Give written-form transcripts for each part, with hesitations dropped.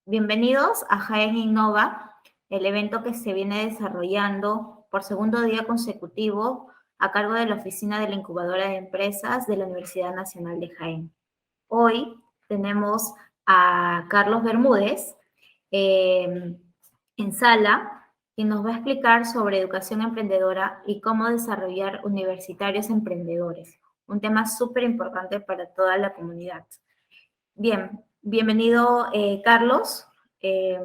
Bienvenidos a Jaén Innova, el evento que se viene desarrollando por segundo día consecutivo a cargo de la Oficina de la Incubadora de Empresas de la Universidad Nacional de Jaén. Hoy tenemos a Carlos Bermúdez en sala, quien nos va a explicar sobre educación emprendedora y cómo desarrollar universitarios emprendedores, un tema súper importante para toda la comunidad. Bien, bienvenido Carlos. Eh,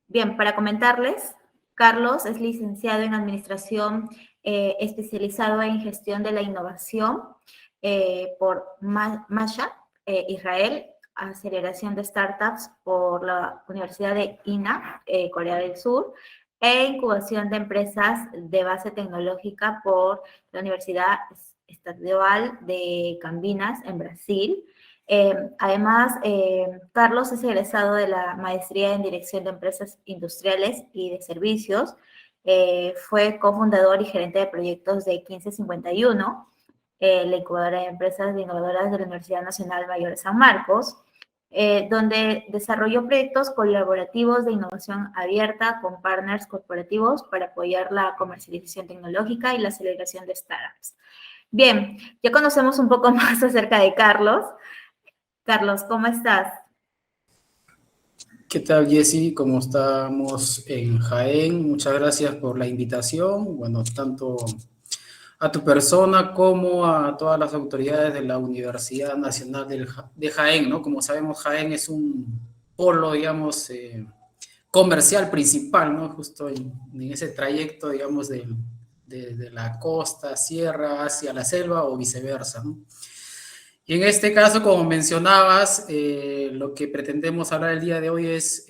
Bien, para comentarles, Carlos es licenciado en Administración, especializado en Gestión de la Innovación por Masha, Israel, Aceleración de Startups por la Universidad de INA, Corea del Sur, e Incubación de Empresas de Base Tecnológica por la Universidad Estadual de Campinas, en Brasil. Además, Carlos es egresado de la Maestría en Dirección de Empresas Industriales y de Servicios. Fue cofundador y gerente de proyectos de 1551, la incubadora de empresas innovadoras de la Universidad Nacional Mayor de San Marcos, donde desarrolló proyectos colaborativos de innovación abierta con partners corporativos para apoyar la comercialización tecnológica y la aceleración de startups. Bien, ya conocemos un poco más acerca de Carlos. Carlos, ¿cómo estás? ¿Qué tal, Jessy? ¿Cómo estamos en Jaén? Muchas gracias por la invitación. Bueno, tanto a tu persona como a todas las autoridades de la Universidad Nacional de Jaén, ¿no? Como sabemos, Jaén es un polo, digamos, comercial principal, ¿no? Justo en ese trayecto, digamos, de la costa, sierra, hacia la selva o viceversa, ¿no? Y en este caso, como mencionabas, lo que pretendemos hablar el día de hoy es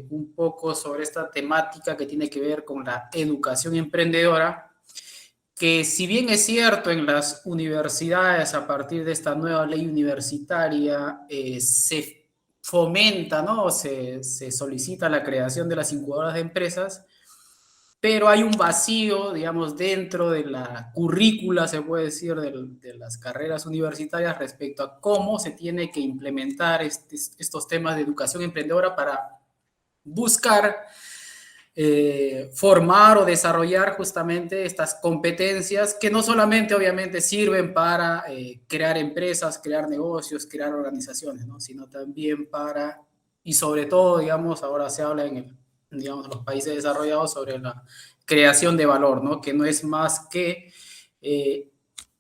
un poco sobre esta temática que tiene que ver con la educación emprendedora, que si bien es cierto en las universidades a partir de esta nueva ley universitaria se fomenta, ¿no? Se solicita la creación de las incubadoras de empresas, pero hay un vacío, digamos, dentro de la currícula, se puede decir, de las carreras universitarias respecto a cómo se tiene que implementar estos temas de educación emprendedora para buscar formar o desarrollar justamente estas competencias que no solamente obviamente sirven para crear empresas, crear negocios, crear organizaciones, ¿no? Sino también para, y sobre todo, digamos, ahora se habla digamos, los países desarrollados sobre la creación de valor, ¿no? Que no es más que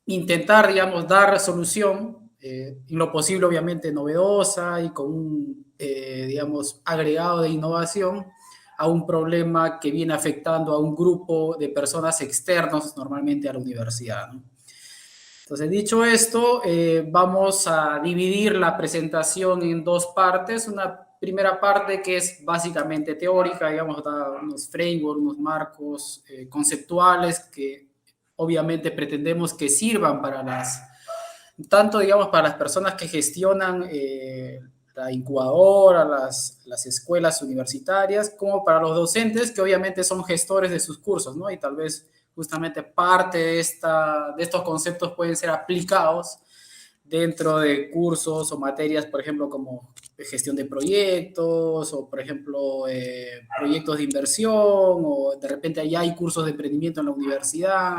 intentar, digamos, dar solución, en lo posible obviamente novedosa y con un, digamos, agregado de innovación a un problema que viene afectando a un grupo de personas externos normalmente a la universidad, ¿no? Entonces, dicho esto, vamos a dividir la presentación en dos partes. Una primera parte que es básicamente teórica, digamos, da unos frameworks, unos marcos conceptuales que obviamente pretendemos que sirvan para tanto, digamos, para las personas que gestionan la incubadora, las escuelas universitarias, como para los docentes que obviamente son gestores de sus cursos, ¿no? Y tal vez justamente parte de estos conceptos pueden ser aplicados dentro de cursos o materias, por ejemplo, como gestión de proyectos o, por ejemplo, proyectos de inversión, o de repente ya hay cursos de emprendimiento en la universidad,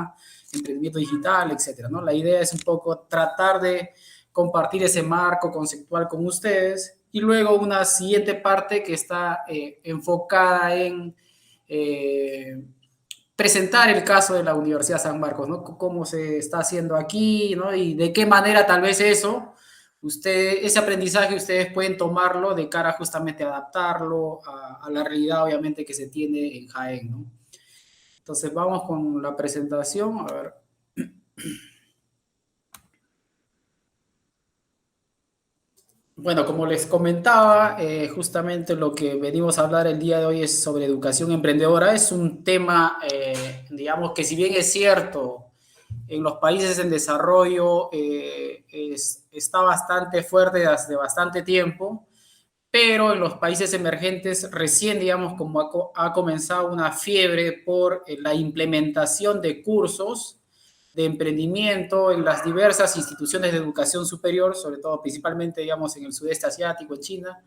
emprendimiento digital, etcétera, ¿no? La idea es un poco tratar de compartir ese marco conceptual con ustedes y luego una siguiente parte que está enfocada en presentar el caso de la Universidad San Marcos, ¿no? Cómo se está haciendo aquí, ¿no? Y de qué manera tal vez ese aprendizaje ustedes pueden tomarlo de cara justamente a adaptarlo a la realidad, obviamente, que se tiene en Jaén, ¿no? Entonces vamos con la presentación, a ver. Bueno, como les comentaba, justamente lo que venimos a hablar el día de hoy es sobre educación emprendedora. Es un tema, digamos, que si bien es cierto, en los países en desarrollo está bastante fuerte desde bastante tiempo, pero en los países emergentes recién, digamos, como ha comenzado una fiebre por la implementación de cursos de emprendimiento en las diversas instituciones de educación superior, sobre todo principalmente, digamos, en el sudeste asiático, en China.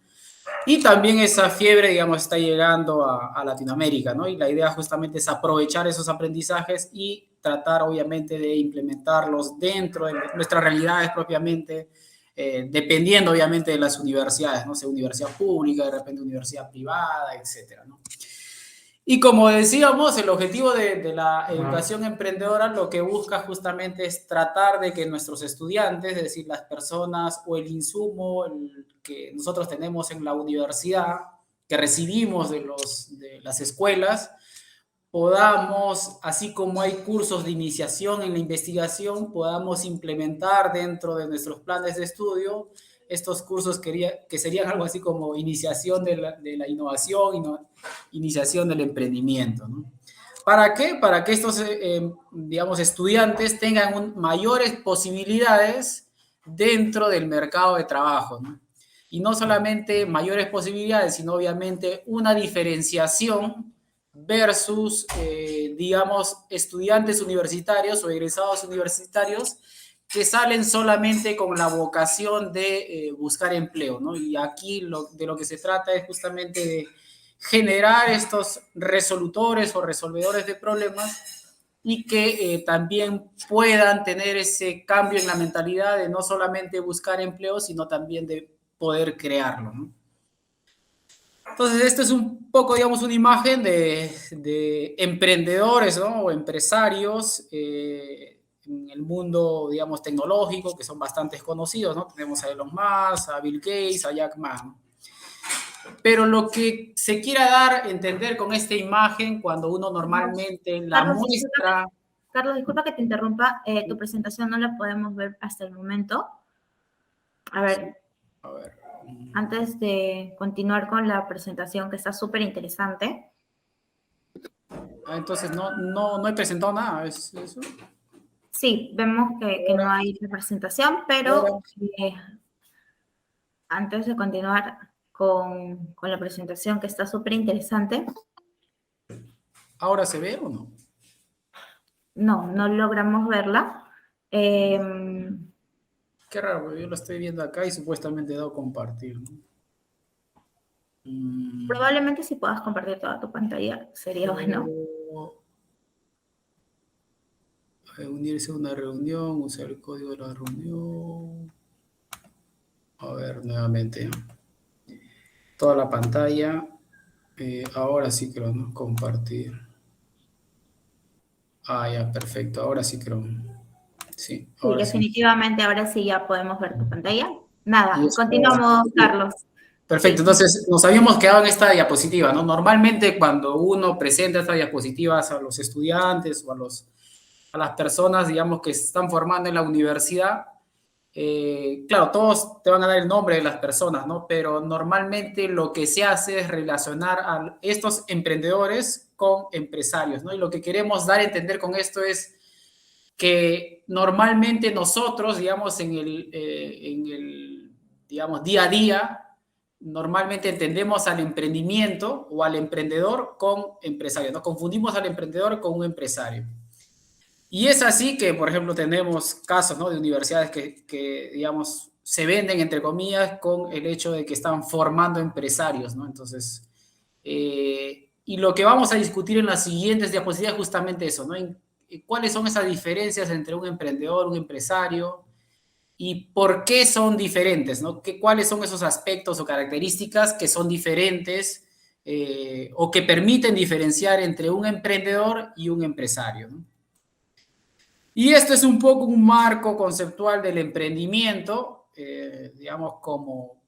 Y también esa fiebre, digamos, está llegando a Latinoamérica, ¿no? Y la idea justamente es aprovechar esos aprendizajes y tratar, obviamente, de implementarlos dentro de nuestras realidades propiamente, dependiendo, obviamente, de las universidades, ¿no? Sea universidad pública, de repente universidad privada, etcétera, ¿no? Y como decíamos, el objetivo de la educación emprendedora lo que busca justamente es tratar de que nuestros estudiantes, es decir, las personas o el insumo que nosotros tenemos en la universidad, que recibimos de las escuelas, podamos, así como hay cursos de iniciación en la investigación, podamos implementar dentro de nuestros planes de estudio estos cursos que serían algo así como iniciación de la innovación, iniciación del emprendimiento, ¿no? ¿Para qué? Para que estos, digamos, estudiantes tengan mayores posibilidades dentro del mercado de trabajo, ¿no? Y no solamente mayores posibilidades, sino obviamente una diferenciación versus, digamos, estudiantes universitarios o egresados universitarios que salen solamente con la vocación de buscar empleo, ¿no? Y aquí de lo que se trata es justamente de generar estos resolutores o resolvedores de problemas y que también puedan tener ese cambio en la mentalidad de no solamente buscar empleo, sino también de poder crearlo, ¿no? Entonces, esto es un poco, digamos, una imagen de emprendedores, ¿no? O empresarios en el mundo, digamos, tecnológico, que son bastante conocidos, ¿no? Tenemos a Elon Musk, a Bill Gates, a Jack Ma, ¿no? Pero lo que se quiera dar a entender con esta imagen, cuando uno normalmente la muestra... Carlos, disculpa que te interrumpa, tu presentación no la podemos ver hasta el momento. A ver. Sí. A ver. Antes de continuar con la presentación, que está súper interesante. Entonces, no he presentado nada, ¿es eso? Sí, vemos que no hay presentación, pero antes de continuar con la presentación, que está súper interesante. ¿Ahora se ve o no? No logramos verla. Qué raro, yo lo estoy viendo acá y supuestamente he dado compartir, ¿no? Probablemente si puedas compartir toda tu pantalla, sería bueno. Unirse a una reunión, usar el código de la reunión. A ver, nuevamente. Toda la pantalla. Ahora sí creo, ¿no? Compartir. Ya, perfecto. Ahora sí creo. Sí, ahora sí. Definitivamente ahora sí ya podemos ver tu pantalla. Nada, continuamos, Carlos. Perfecto, entonces nos habíamos quedado en esta diapositiva, ¿no? Normalmente cuando uno presenta estas diapositivas a los estudiantes o a las personas, digamos, que se están formando en la universidad, claro, todos te van a dar el nombre de las personas, ¿no? Pero normalmente lo que se hace es relacionar a estos emprendedores con empresarios, ¿no? Y lo que queremos dar a entender con esto es que normalmente nosotros, digamos, en el digamos, día a día, normalmente entendemos al emprendimiento o al emprendedor con empresario, ¿no? Confundimos al emprendedor con un empresario. Y es así que, por ejemplo, tenemos casos, ¿no? De universidades que, digamos, se venden, entre comillas, con el hecho de que están formando empresarios, ¿no? Entonces, y lo que vamos a discutir en las siguientes diapositivas es justamente eso, ¿no? ¿Cuáles son esas diferencias entre un emprendedor, un empresario? ¿Y por qué son diferentes? ¿No? ¿Cuáles son esos aspectos o características que son diferentes o que permiten diferenciar entre un emprendedor y un empresario, ¿no? Y esto es un poco un marco conceptual del emprendimiento, digamos, como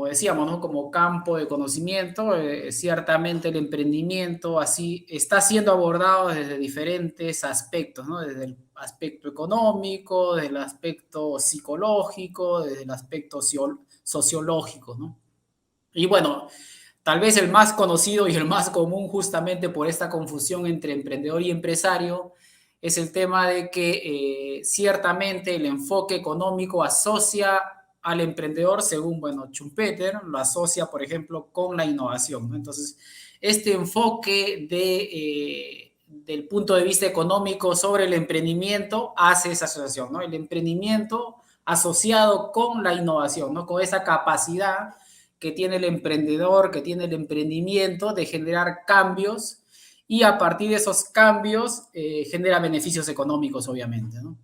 decíamos, ¿no? Como campo de conocimiento. Ciertamente el emprendimiento así está siendo abordado desde diferentes aspectos, ¿no? Desde el aspecto económico, desde el aspecto psicológico, desde el aspecto sociológico, ¿no? Y bueno, tal vez el más conocido y el más común justamente por esta confusión entre emprendedor y empresario es el tema de que ciertamente el enfoque económico asocia al emprendedor, según, bueno, Schumpeter, lo asocia, por ejemplo, con la innovación, ¿no? Entonces, este enfoque del punto de vista económico sobre el emprendimiento hace esa asociación, ¿no? El emprendimiento asociado con la innovación, ¿no? Con esa capacidad que tiene el emprendedor, que tiene el emprendimiento de generar cambios y a partir de esos cambios genera beneficios económicos, obviamente, ¿no?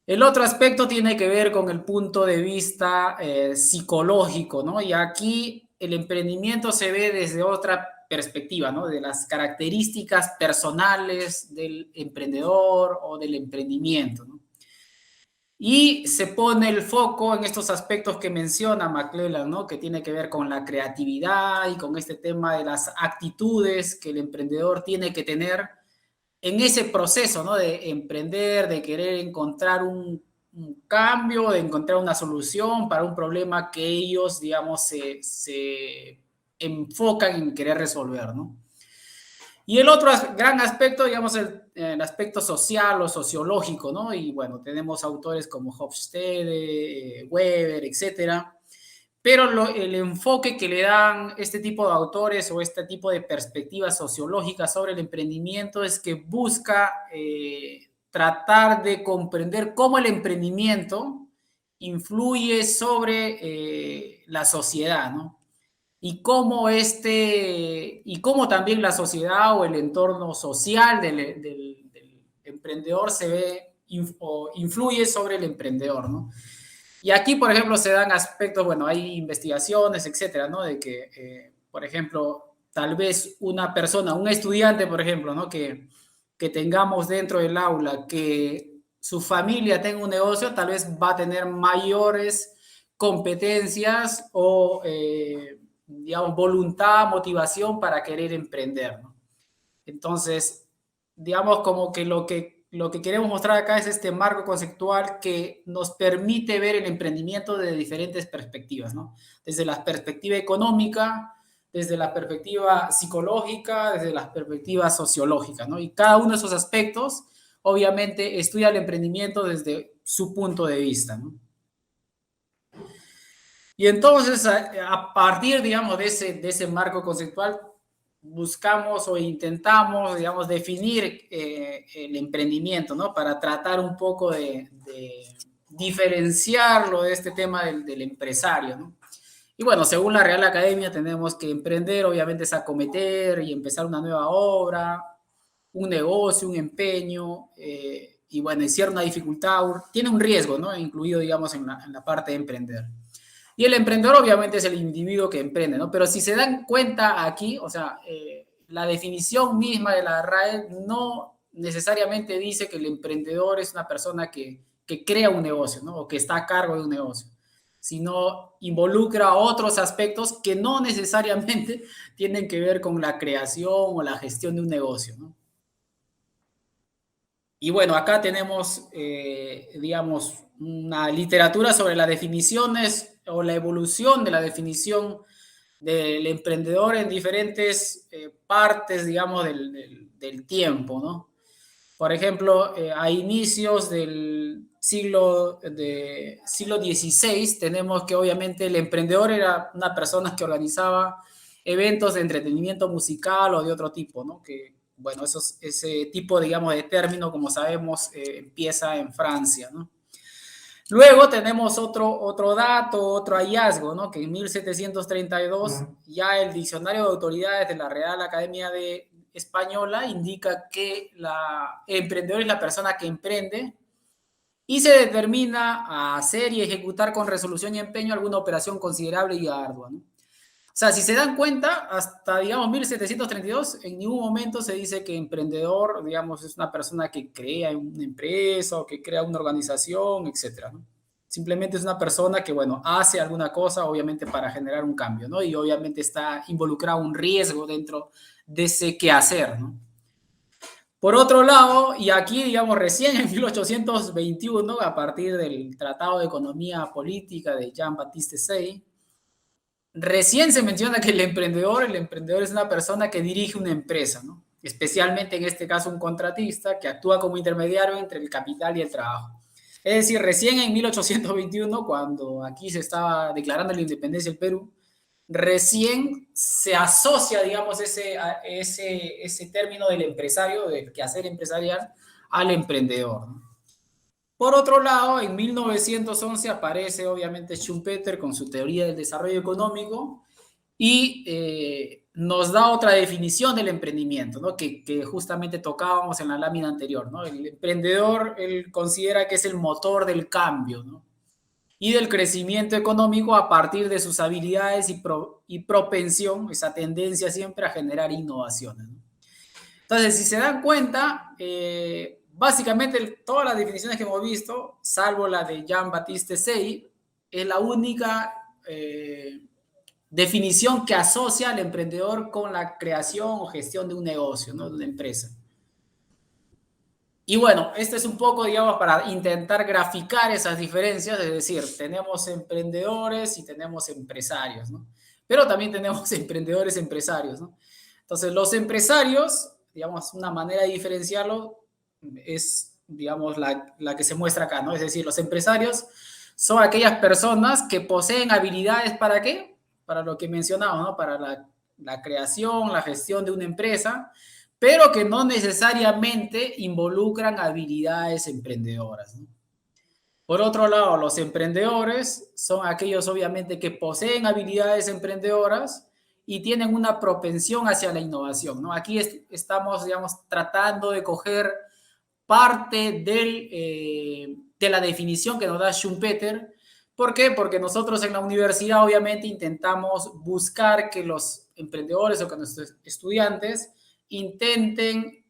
El otro aspecto tiene que ver con el punto de vista psicológico, ¿no? Y aquí el emprendimiento se ve desde otra perspectiva, ¿no? De las características personales del emprendedor o del emprendimiento, ¿no? Y se pone el foco en estos aspectos que menciona McClelland, ¿no? Que tiene que ver con la creatividad y con este tema de las actitudes que el emprendedor tiene que tener en ese proceso, ¿no? De emprender, de querer encontrar un cambio, de encontrar una solución para un problema que ellos, digamos, se enfocan en querer resolver, ¿no? Y el otro gran aspecto, digamos, el aspecto social o sociológico, ¿no? Y bueno, tenemos autores como Hofstede, Weber, etcétera. Pero el enfoque que le dan este tipo de autores o este tipo de perspectivas sociológicas sobre el emprendimiento es que busca tratar de comprender cómo el emprendimiento influye sobre la sociedad, ¿no? Y cómo también la sociedad o el entorno social del emprendedor se ve o influye sobre el emprendedor, ¿no? Y aquí, por ejemplo, se dan aspectos, bueno, hay investigaciones, etcétera, ¿no? De que, por ejemplo, tal vez una persona, un estudiante, por ejemplo, ¿no? Que tengamos dentro del aula, que su familia tenga un negocio, tal vez va a tener mayores competencias o, digamos, voluntad, motivación para querer emprender, ¿no? Entonces, digamos como que lo que queremos mostrar acá es este marco conceptual que nos permite ver el emprendimiento de diferentes perspectivas, ¿no? Desde la perspectiva económica, desde la perspectiva psicológica, desde la perspectiva sociológica, ¿no? Y cada uno de esos aspectos, obviamente, estudia el emprendimiento desde su punto de vista, ¿no? Y entonces, a partir, digamos, de ese marco conceptual, buscamos o intentamos, digamos, definir el emprendimiento, ¿no? Para tratar un poco de diferenciarlo de este tema del empresario, ¿no? Y bueno, según la Real Academia tenemos que emprender, obviamente es acometer y empezar una nueva obra, un negocio, un empeño, y bueno, encierra una dificultad, tiene un riesgo, ¿no? Incluido, digamos, en la parte de emprender. Y el emprendedor obviamente es el individuo que emprende, ¿no? Pero si se dan cuenta aquí, o sea, la definición misma de la RAE no necesariamente dice que el emprendedor es una persona que crea un negocio, ¿no? O que está a cargo de un negocio, sino involucra otros aspectos que no necesariamente tienen que ver con la creación o la gestión de un negocio, ¿no? Y bueno, acá tenemos, digamos, una literatura sobre las definiciones o la evolución de la definición del emprendedor en diferentes partes, digamos, del tiempo, ¿no? Por ejemplo, a inicios del siglo XVI tenemos que obviamente el emprendedor era una persona que organizaba eventos de entretenimiento musical o de otro tipo, ¿no? Que, bueno, ese tipo, digamos, de término, como sabemos, empieza en Francia, ¿no? Luego tenemos otro dato, otro hallazgo, ¿no? Que en 1732 ya el Diccionario de Autoridades de la Real Academia Española indica que el emprendedor es la persona que emprende y se determina a hacer y ejecutar con resolución y empeño alguna operación considerable y ardua, ¿no? O sea, si se dan cuenta, hasta, digamos, 1732, en ningún momento se dice que emprendedor, digamos, es una persona que crea una empresa o que crea una organización, etcétera, ¿no? Simplemente es una persona que, bueno, hace alguna cosa, obviamente, para generar un cambio, ¿no? Y obviamente está involucrado un riesgo dentro de ese quehacer, ¿no? Por otro lado, y aquí, digamos, recién en 1821, a partir del Tratado de Economía Política de Jean-Baptiste Say, recién se menciona que el emprendedor es una persona que dirige una empresa, ¿no? Especialmente en este caso un contratista que actúa como intermediario entre el capital y el trabajo. Es decir, recién en 1821, cuando aquí se estaba declarando la independencia del Perú, recién se asocia, digamos, ese término del empresario, del quehacer empresarial, al emprendedor, ¿no? Por otro lado, en 1911 aparece obviamente Schumpeter con su teoría del desarrollo económico y nos da otra definición del emprendimiento, ¿no? Que justamente tocábamos en la lámina anterior, ¿no? El emprendedor, él considera que es el motor del cambio, ¿no? Y del crecimiento económico a partir de sus habilidades y propensión, esa tendencia siempre a generar innovaciones, ¿no? Entonces, si se dan cuenta, básicamente todas las definiciones que hemos visto, salvo la de Jean-Baptiste Say, es la única definición que asocia al emprendedor con la creación o gestión de un negocio, ¿no? De una empresa. Y bueno, este es un poco, digamos, para intentar graficar esas diferencias, es decir, tenemos emprendedores y tenemos empresarios, ¿no? Pero también tenemos emprendedores empresarios, ¿no? Entonces, los empresarios, digamos, una manera de diferenciarlo es, digamos, la que se muestra acá, ¿no? Es decir, los empresarios son aquellas personas que poseen habilidades ¿para qué? Para lo que mencionaba, ¿no? Para la creación, la gestión de una empresa, pero que no necesariamente involucran habilidades emprendedoras, ¿no? Por otro lado, los emprendedores son aquellos obviamente que poseen habilidades emprendedoras y tienen una propensión hacia la innovación, ¿no? Aquí estamos, digamos, tratando de coger parte de la definición que nos da Schumpeter. ¿Por qué? Porque nosotros en la universidad obviamente intentamos buscar que los emprendedores o que nuestros estudiantes intenten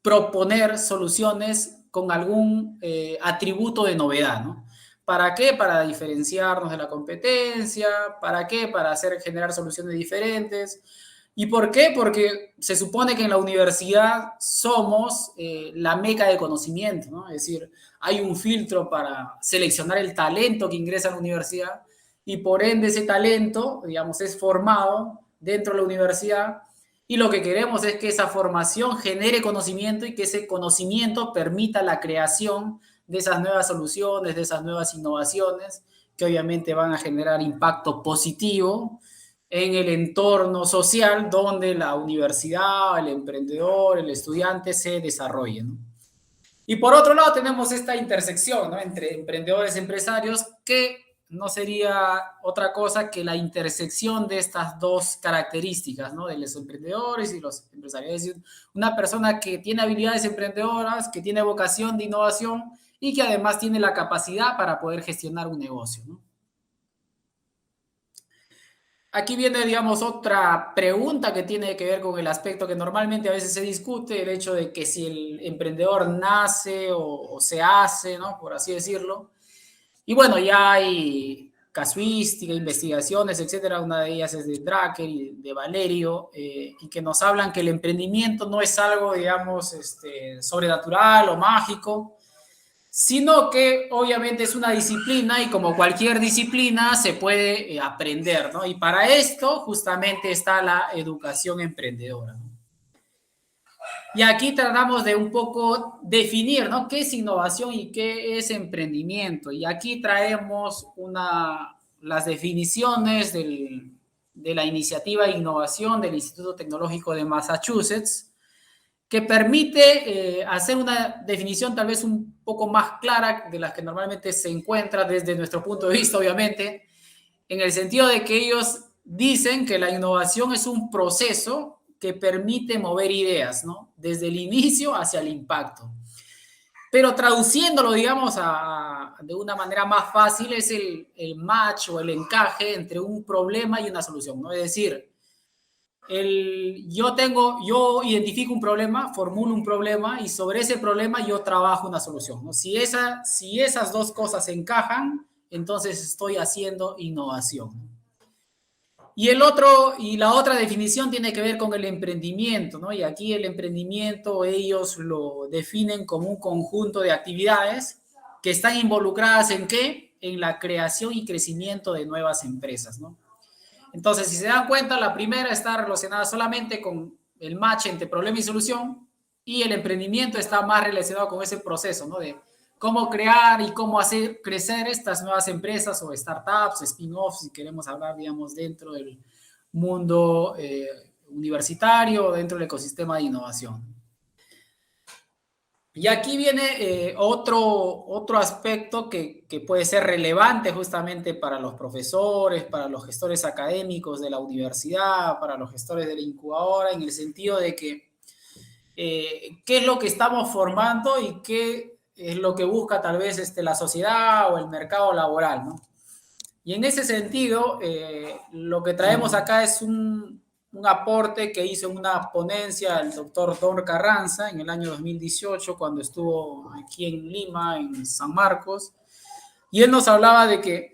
proponer soluciones con algún atributo de novedad, ¿no? ¿Para qué? Para diferenciarnos de la competencia. ¿Para qué? Para generar soluciones diferentes. ¿Y por qué? Porque se supone que en la universidad somos la meca de conocimiento, ¿no? Es decir, hay un filtro para seleccionar el talento que ingresa a la universidad y por ende ese talento, digamos, es formado dentro de la universidad y lo que queremos es que esa formación genere conocimiento y que ese conocimiento permita la creación de esas nuevas soluciones, de esas nuevas innovaciones que obviamente van a generar impacto positivo en el entorno social donde la universidad, el emprendedor, el estudiante se desarrollen, ¿no? Y por otro lado tenemos esta intersección, ¿no? Entre emprendedores y empresarios que no sería otra cosa que la intersección de estas dos características, ¿no? De los emprendedores y los empresarios. Es decir, una persona que tiene habilidades emprendedoras, que tiene vocación de innovación y que además tiene la capacidad para poder gestionar un negocio, ¿no? Aquí viene, digamos, otra pregunta que tiene que ver con el aspecto que normalmente a veces se discute, el hecho de que si el emprendedor nace o se hace, ¿no? Por así decirlo. Y bueno, ya hay casuística, investigaciones, etcétera. Una de ellas es de Drucker y de Valerio, y que nos hablan que el emprendimiento no es algo, digamos, sobrenatural o mágico, sino que obviamente es una disciplina y como cualquier disciplina se puede aprender, ¿no? Y para esto justamente está la educación emprendedora, ¿no? Y aquí tratamos de un poco definir, ¿no? ¿Qué es innovación y qué es emprendimiento? Y aquí traemos las definiciones de la iniciativa de innovación del Instituto Tecnológico de Massachusetts, que permite hacer una definición tal vez un poco más clara de las que normalmente se encuentra desde nuestro punto de vista, obviamente, en el sentido de que ellos dicen que la innovación es un proceso que permite mover ideas, ¿no? Desde el inicio hacia el impacto. Pero traduciéndolo, digamos, de una manera más fácil, es el match o el encaje entre un problema y una solución, ¿no? Es decir, yo identifico un problema, formulo un problema y sobre ese problema yo trabajo una solución, ¿no? Si esas dos cosas encajan, entonces estoy haciendo innovación. Y la otra definición tiene que ver con el emprendimiento, ¿no? Y aquí el emprendimiento ellos lo definen como un conjunto de actividades que están involucradas ¿en qué? En la creación y crecimiento de nuevas empresas, ¿no? Entonces, si se dan cuenta, la primera está relacionada solamente con el match entre problema y solución y el emprendimiento está más relacionado con ese proceso, ¿no? De cómo crear y cómo hacer crecer estas nuevas empresas o startups, spin-offs, si queremos hablar, digamos, dentro del mundo universitario, dentro del ecosistema de innovación. Y aquí viene otro aspecto que puede ser relevante justamente para los profesores, para los gestores académicos de la universidad, para los gestores de la incubadora, en el sentido de que qué es lo que estamos formando y qué es lo que busca tal vez la sociedad o el mercado laboral, ¿no? Y en ese sentido, lo que traemos acá es un aporte que hizo una ponencia el doctor Don Carranza en el año 2018, cuando estuvo aquí en Lima, en San Marcos, y él nos hablaba de que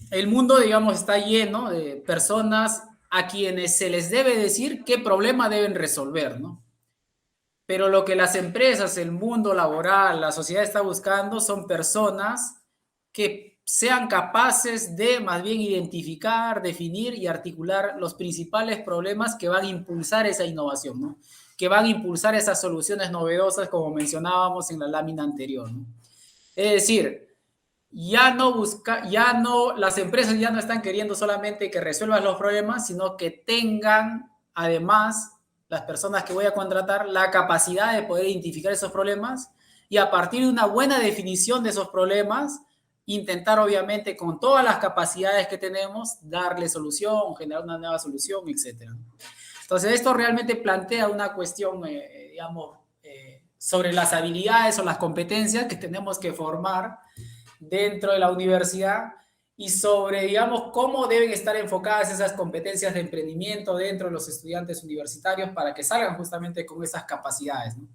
el mundo, digamos, está lleno de personas a quienes se les debe decir qué problema deben resolver, ¿no? Pero lo que las empresas, el mundo laboral, la sociedad está buscando son personas que sean capaces de más bien identificar, definir y articular los principales problemas que van a impulsar esa innovación, ¿no? Que van a impulsar esas soluciones novedosas, como mencionábamos en la lámina anterior, ¿no? Es decir, las empresas ya no están queriendo solamente que resuelvan los problemas, sino que tengan además las personas que voy a contratar la capacidad de poder identificar esos problemas y a partir de una buena definición de esos problemas, intentar obviamente con todas las capacidades que tenemos, darle solución, generar una nueva solución, etc. Entonces esto realmente plantea una cuestión, digamos, sobre las habilidades o las competencias que tenemos que formar dentro de la universidad y sobre, digamos, cómo deben estar enfocadas esas competencias de emprendimiento dentro de los estudiantes universitarios para que salgan justamente con esas capacidades, ¿no?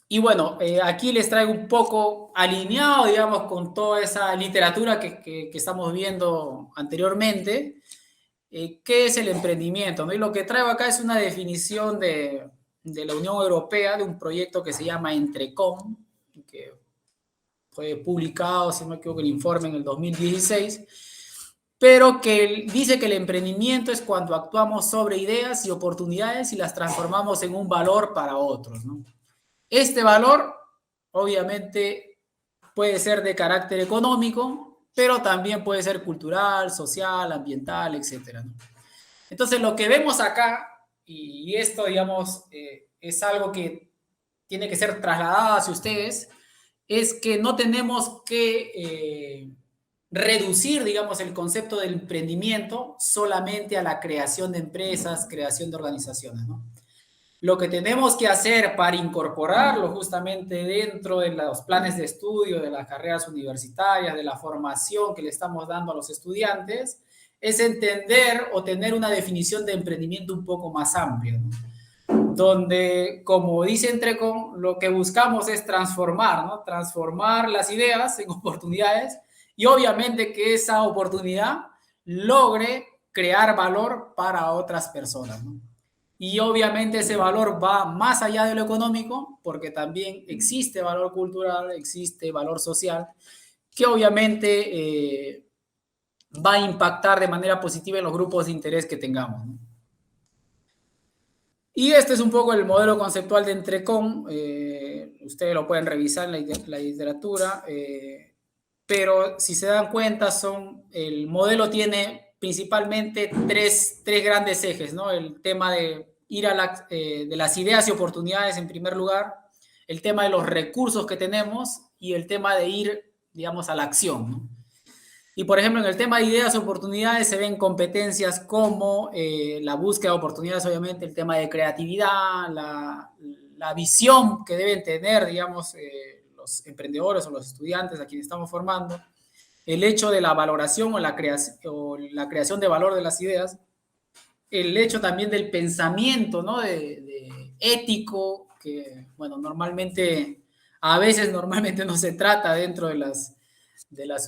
Y bueno, aquí les traigo un poco alineado, digamos, con toda esa literatura que estamos viendo anteriormente, qué es el emprendimiento, ¿no? Y lo que traigo acá es una definición de la Unión Europea, de un proyecto que se llama Entrecom, que fue publicado, si no me equivoco, el informe en el 2016, pero que dice que el emprendimiento es cuando actuamos sobre ideas y oportunidades y las transformamos en un valor para otros, ¿no? Este valor, obviamente, puede ser de carácter económico, pero también puede ser cultural, social, ambiental, etcétera, ¿no? Entonces, lo que vemos acá, y esto, digamos, es algo que tiene que ser trasladado hacia ustedes, es que no tenemos que reducir, digamos, el concepto del emprendimiento solamente a la creación de empresas, creación de organizaciones, ¿no? Lo que tenemos que hacer para incorporarlo justamente dentro de los planes de estudio, de las carreras universitarias, de la formación que le estamos dando a los estudiantes, es entender o tener una definición de emprendimiento un poco más amplia, ¿no? Donde, como dice Entrecom, lo que buscamos es transformar, ¿no? Transformar las ideas en oportunidades y obviamente que esa oportunidad logre crear valor para otras personas, ¿no? Y obviamente ese valor va más allá de lo económico, porque también existe valor cultural, existe valor social, que obviamente va a impactar de manera positiva en los grupos de interés que tengamos, ¿no? Y este es un poco el modelo conceptual de Entrecom. Ustedes lo pueden revisar en la literatura, pero si se dan cuenta, el modelo tiene principalmente tres grandes ejes, ¿no? El tema de ir de las ideas y oportunidades en primer lugar, el tema de los recursos que tenemos y el tema de ir, digamos, a la acción, ¿no? Y, por ejemplo, en el tema de ideas y oportunidades se ven competencias como la búsqueda de oportunidades, obviamente, el tema de creatividad, la visión que deben tener, digamos, los emprendedores o los estudiantes a quienes estamos formando, el hecho de la valoración o la creación de valor de las ideas, el hecho también del pensamiento, ¿no? de ético, que, bueno, a veces normalmente no se trata dentro de las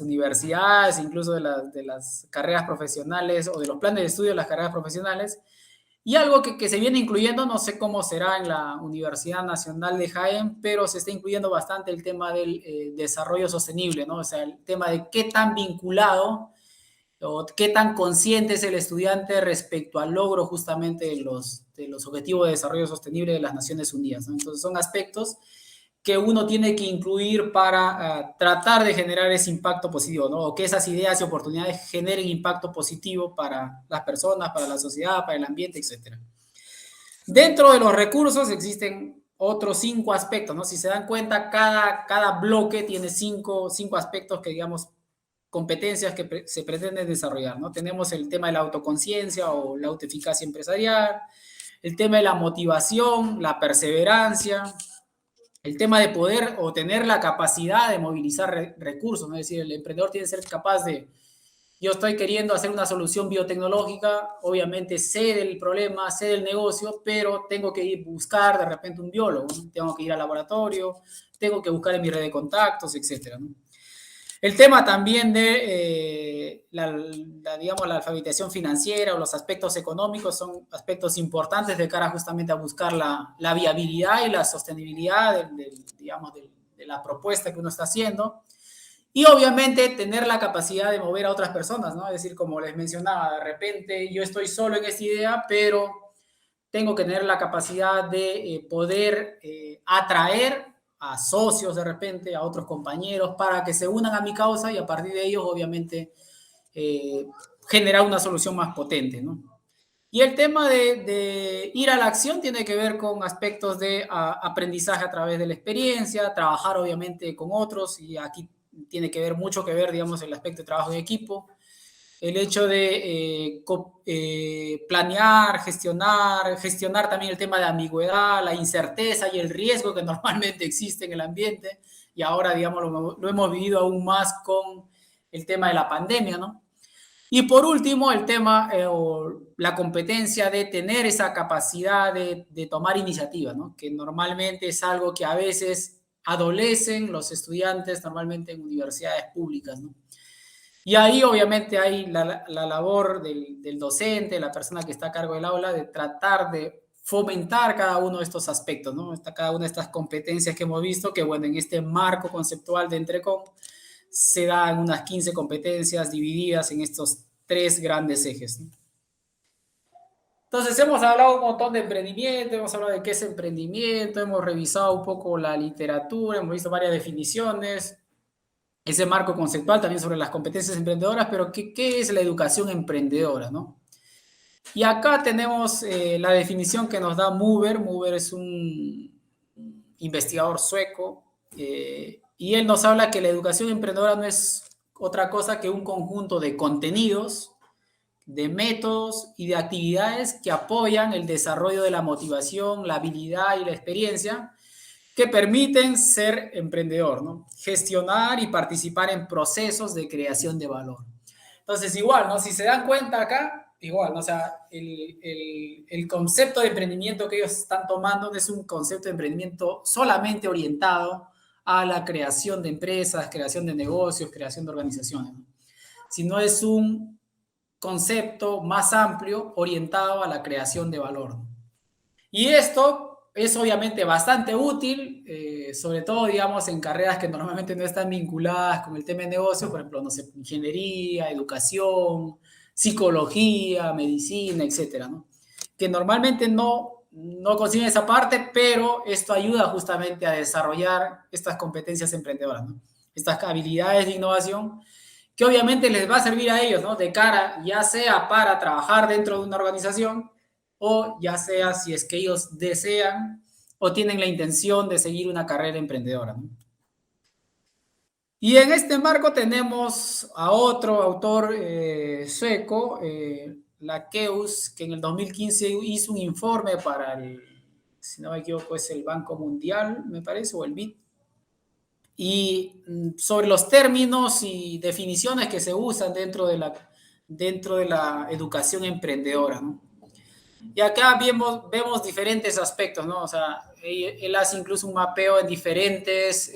universidades, incluso de las carreras profesionales o de los planes de estudio de las carreras profesionales. Y algo que se viene incluyendo, no sé cómo será en la Universidad Nacional de Jaén, pero se está incluyendo bastante el tema del desarrollo sostenible, ¿no? O sea, el tema de qué tan vinculado o qué tan consciente es el estudiante respecto al logro justamente de los objetivos de desarrollo sostenible de las Naciones Unidas, ¿no? Entonces son aspectos que uno tiene que incluir para tratar de generar ese impacto positivo, ¿no? O que esas ideas y oportunidades generen impacto positivo para las personas, para la sociedad, para el ambiente, etcétera. Dentro de los recursos existen otros 5 aspectos, ¿no? Si se dan cuenta, cada bloque tiene cinco aspectos que, digamos, competencias que se pretenden desarrollar, ¿no? Tenemos el tema de la autoconciencia o la autoeficacia empresarial, el tema de la motivación, la perseverancia, el tema de poder o tener la capacidad de movilizar recursos, ¿no? Es decir, el emprendedor tiene que ser capaz de, yo estoy queriendo hacer una solución biotecnológica, obviamente sé del problema, sé del negocio, pero tengo que ir a buscar de repente un biólogo, ¿no? Tengo que ir al laboratorio, tengo que buscar en mi red de contactos, etcétera, ¿no? El tema también de digamos, la alfabetización financiera o los aspectos económicos son aspectos importantes de cara justamente a buscar la viabilidad y la sostenibilidad digamos, de la propuesta que uno está haciendo. Y obviamente tener la capacidad de mover a otras personas, ¿no? Es decir, como les mencionaba, de repente yo estoy solo en esta idea, pero tengo que tener la capacidad de poder atraer a socios de repente, a otros compañeros, para que se unan a mi causa y a partir de ellos, obviamente, eh, generar una solución más potente, ¿no? Y el tema de ir a la acción tiene que ver con aspectos de aprendizaje a través de la experiencia, trabajar obviamente con otros, y aquí tiene que ver mucho que ver, digamos, el aspecto de trabajo en equipo, el hecho de planear, gestionar también el tema de ambigüedad, la incerteza y el riesgo que normalmente existe en el ambiente, y ahora, digamos, lo hemos vivido aún más con el tema de la pandemia, ¿no? Y por último, el tema o la competencia de tener esa capacidad de tomar iniciativa, ¿no? Que normalmente es algo que a veces adolecen los estudiantes, normalmente en universidades públicas, ¿no? Y ahí obviamente hay la labor del docente, la persona que está a cargo del aula, de tratar de fomentar cada uno de estos aspectos, ¿no? Cada una de estas competencias que hemos visto, que bueno, en este marco conceptual de Entrecom se dan unas 15 competencias divididas en estos 3 grandes ejes, ¿no? Entonces hemos hablado un montón de emprendimiento, hemos hablado de qué es emprendimiento, hemos revisado un poco la literatura, hemos visto varias definiciones, ese marco conceptual también sobre las competencias emprendedoras, pero ¿qué es la educación emprendedora, no? Y acá tenemos la definición que nos da Mover. Mover es un investigador sueco y él nos habla que la educación emprendedora no es otra cosa que un conjunto de contenidos, de métodos y de actividades que apoyan el desarrollo de la motivación, la habilidad y la experiencia que permiten ser emprendedor, ¿no? Gestionar y participar en procesos de creación de valor. Entonces, igual, ¿no? Si se dan cuenta acá, igual, ¿no? O sea, el concepto de emprendimiento que ellos están tomando no es un concepto de emprendimiento solamente orientado a la creación de empresas, creación de negocios, creación de organizaciones, ¿no? Sino es un concepto más amplio orientado a la creación de valor, ¿no? Y esto es obviamente bastante útil, sobre todo, digamos, en carreras que normalmente no están vinculadas con el tema de negocio, por ejemplo, no sé, ingeniería, educación, psicología, medicina, etcétera, ¿no? Que normalmente no consiguen esa parte, pero esto ayuda justamente a desarrollar estas competencias emprendedoras, ¿no? Estas habilidades de innovación que obviamente les va a servir a ellos, ¿no? De cara, ya sea para trabajar dentro de una organización, o ya sea si es que ellos desean o tienen la intención de seguir una carrera emprendedora, ¿no? Y en este marco tenemos a otro autor sueco, Lakeus, que en el 2015 hizo un informe para si no me equivoco, es el Banco Mundial, me parece, o el BID, y sobre los términos y definiciones que se usan dentro de la educación emprendedora, ¿no? Y acá vemos diferentes aspectos, ¿no? O sea, él hace incluso un mapeo en diferentes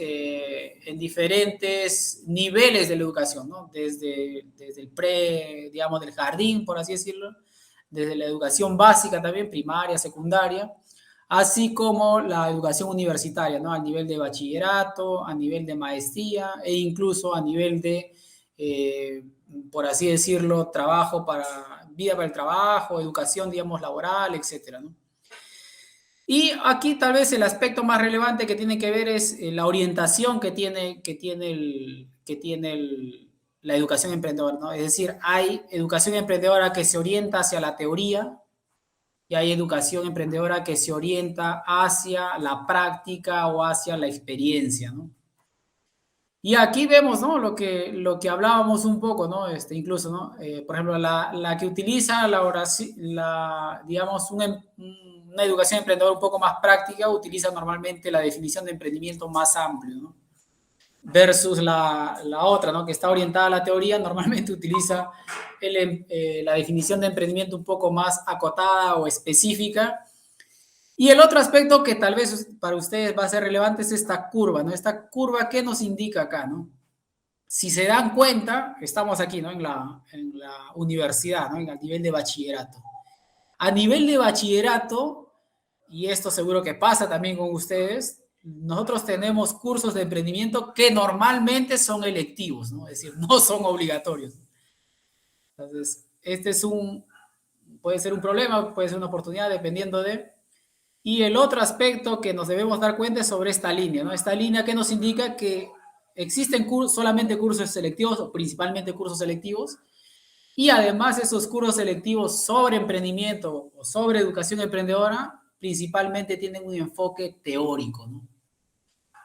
niveles de la educación, ¿no? Desde el digamos, del jardín, por así decirlo, desde la educación básica también, primaria, secundaria, así como la educación universitaria, ¿no? A nivel de bachillerato, a nivel de maestría e incluso a nivel de, por así decirlo, vida para el trabajo, educación, digamos, laboral, etcétera, ¿no? Y aquí tal vez el aspecto más relevante que tiene que ver es la orientación la educación emprendedora, ¿no? Es decir, hay educación emprendedora que se orienta hacia la teoría y hay educación emprendedora que se orienta hacia la práctica o hacia la experiencia, ¿no? Y aquí vemos, ¿no? Lo que hablábamos un poco, ¿no? Incluso, ¿no? Por ejemplo, la que utiliza digamos, una educación emprendedora un poco más práctica, utiliza normalmente la definición de emprendimiento más amplio, ¿no? Versus la otra, ¿no? Que está orientada a la teoría, normalmente utiliza la definición de emprendimiento un poco más acotada o específica. Y el otro aspecto que tal vez para ustedes va a ser relevante es esta curva, ¿no? Esta curva, ¿qué nos indica acá, no? Si se dan cuenta, estamos aquí, ¿no? En la universidad, ¿no? En el nivel de bachillerato. A nivel de bachillerato, y esto seguro que pasa también con ustedes, nosotros tenemos cursos de emprendimiento que normalmente son electivos, ¿no? Es decir, no son obligatorios. Entonces, puede ser un problema, puede ser una oportunidad, dependiendo de... Y el otro aspecto que nos debemos dar cuenta es sobre esta línea, ¿no? Esta línea que nos indica que existen solamente cursos selectivos o principalmente cursos selectivos y además esos cursos selectivos sobre emprendimiento o sobre educación emprendedora principalmente tienen un enfoque teórico, ¿no?